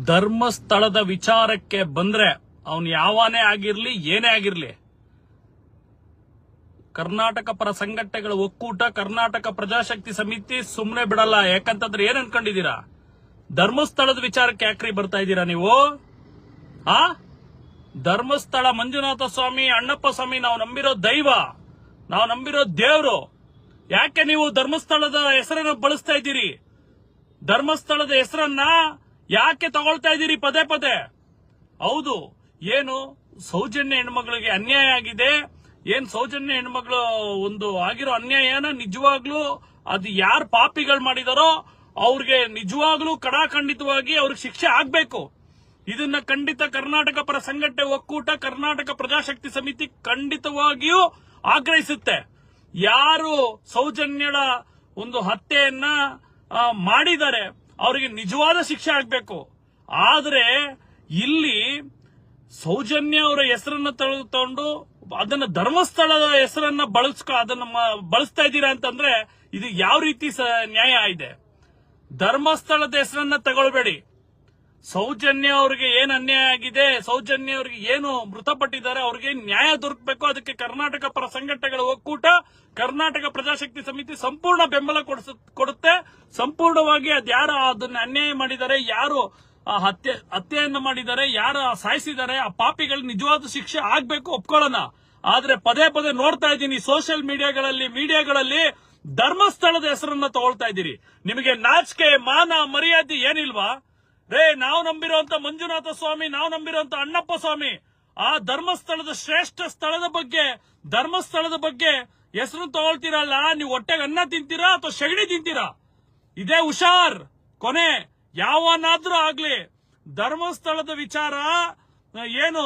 ಧರ್ಮಸ್ಥಳದ ವಿಚಾರಕ್ಕೆ ಬಂದ್ರೆ ಅವನು ಯಾವನೇ ಆಗಿರ್ಲಿ ಏನೇ ಆಗಿರ್ಲಿ, ಕರ್ನಾಟಕ ಪರ ಸಂಘಟನೆಗಳ ಒಕ್ಕೂಟ, ಕರ್ನಾಟಕ ಪ್ರಜಾಶಕ್ತಿ ಸಮಿತಿ ಸುಮ್ಮನೆ ಬಿಡಲ್ಲ. ಯಾಕಂತಂದ್ರೆ ಏನ್ ಅನ್ಕೊಂಡಿದೀರಾ? ಧರ್ಮಸ್ಥಳದ ವಿಚಾರಕ್ಕೆ ಯಾಕ್ರಿ ಬರ್ತಾ ಇದ್ದೀರಾ ನೀವು? ಧರ್ಮಸ್ಥಳ ಮಂಜುನಾಥ ಸ್ವಾಮಿ, ಅಣ್ಣಪ್ಪ ಸ್ವಾಮಿ ನಾವು ನಂಬಿರೋ ದೈವ, ನಾವು ನಂಬಿರೋ ದೇವ್ರು. ಯಾಕೆ ನೀವು ಧರ್ಮಸ್ಥಳದ ಹೆಸರನ್ನ ಬಳಸ್ತಾ ಇದ್ದೀರಿ? ಧರ್ಮಸ್ಥಳದ ಹೆಸರನ್ನ ಯಾಕೆ ತಗೊಳ್ತಾ ಇದ್ದೀರಿ ಪದೇ ಪದೇ? ಹೌದು, ಏನು ಸೌಜನ್ಯ ಹೆಣ್ಮಗಳಿಗೆ ಅನ್ಯಾಯ ಆಗಿದೆ, ಏನ್ ಸೌಜನ್ಯ ಹೆಣ್ಮಗಳು ಒಂದು ಆಗಿರೋ ಅನ್ಯಾಯನ ನಿಜವಾಗ್ಲೂ ಅದು ಯಾರು ಪಾಪಿಗಳು ಮಾಡಿದಾರೋ ಅವ್ರಿಗೆ ನಿಜವಾಗ್ಲೂ ಕಡಾಖಂಡಿತವಾಗಿ ಅವ್ರಿಗೆ ಶಿಕ್ಷೆ ಆಗ್ಬೇಕು. ಇದನ್ನ ಖಂಡಿತ ಕರ್ನಾಟಕ ಪರ ಸಂಘಟನೆ ಒಕ್ಕೂಟ, ಕರ್ನಾಟಕ ಪ್ರಜಾಶಕ್ತಿ ಸಮಿತಿ ಖಂಡಿತವಾಗಿಯೂ ಆಗ್ರಹಿಸುತ್ತೆ. ಯಾರು ಸೌಜನ್ಯಳ ಒಂದು ಹತ್ಯೆಯನ್ನ ಮಾಡಿದ್ದಾರೆ ಅವರಿಗೆ ನಿಜವಾದ ಶಿಕ್ಷೆ ಆಗ್ಬೇಕು. ಆದ್ರೆ ಇಲ್ಲಿ ಸೌಜನ್ಯ ಅವರ ಹೆಸರನ್ನ ತಗೊಂಡು ಅದನ್ನ ಧರ್ಮಸ್ಥಳದ ಹೆಸರನ್ನ ಬಳಸ್ತಾ ಇದ್ದೀರಾ ಅಂತಂದ್ರೆ ಇದು ಯಾವ ರೀತಿ ನ್ಯಾಯ ಇದೆ? ಧರ್ಮಸ್ಥಳದ ಹೆಸರನ್ನ ತಗೊಳ್ಬೇಡಿ. ಸೌಜನ್ಯ ಅವ್ರಿಗೆ ಏನ್ ಅನ್ಯಾಯ ಆಗಿದೆ, ಸೌಜನ್ಯ ಅವ್ರಿಗೆ ಏನು ಮೃತಪಟ್ಟಿದ್ದಾರೆ, ಅವ್ರಿಗೆ ನ್ಯಾಯ ದೊರಕಬೇಕು. ಅದಕ್ಕೆ ಕರ್ನಾಟಕ ಪರ ಸಂಘಟನೆಗಳ ಒಕ್ಕೂಟ, ಕರ್ನಾಟಕ ಪ್ರಜಾಶಕ್ತಿ ಸಮಿತಿ ಸಂಪೂರ್ಣ ಬೆಂಬಲ ಕೊಡುತ್ತೆ. ಸಂಪೂರ್ಣವಾಗಿ ಅದ್ಯಾರು ಅದನ್ನ ಅನ್ಯಾಯ ಮಾಡಿದ್ದಾರೆ, ಯಾರು ಹತ್ಯೆಯನ್ನ ಮಾಡಿದ್ದಾರೆ, ಯಾರು ಸಾಯಿಸಿದ್ದಾರೆ, ಆ ಪಾಪಿಗಳಿಗೆ ನಿಜವಾದ ಶಿಕ್ಷೆ ಆಗ್ಬೇಕು, ಒಪ್ಕೊಳ್ಳೋಣ. ಆದ್ರೆ ಪದೇ ಪದೇ ನೋಡ್ತಾ ಇದ್ದೀನಿ ಸೋಷಿಯಲ್ ಮೀಡಿಯಾಗಳಲ್ಲಿ ಧರ್ಮಸ್ಥಳದ ಹೆಸರನ್ನ ತಗೊಳ್ತಾ ಇದ್ದೀರಿ. ನಿಮಗೆ ನಾಚಿಕೆ, ಮಾನ, ಮರ್ಯಾದೆ ಏನಿಲ್ವಾ? ನಾವು ನಂಬಿರುವಂತ ಮಂಜುನಾಥ ಸ್ವಾಮಿ, ನಾವು ನಂಬಿರುವಂತ ಅಣ್ಣಪ್ಪ ಸ್ವಾಮಿ, ಆ ಧರ್ಮಸ್ಥಳದ ಶ್ರೇಷ್ಠ ಸ್ಥಳದ ಬಗ್ಗೆ, ಧರ್ಮಸ್ಥಳದ ಬಗ್ಗೆ ಹೆಸರು ತಗೊಳ್ತೀರಲ್ಲ, ನೀವು ಹೊಟ್ಟೆಗೆ ಅನ್ನ ತಿಂತೀರಾ ಅಥವಾ ಸಗಣಿ ತಿಂತೀರಾ? ಇದೇ ಹುಷಾರ್. ಕೊನೆ ಯಾವನಾದ್ರೂ ಆಗ್ಲಿ ಧರ್ಮಸ್ಥಳದ ವಿಚಾರ ಏನು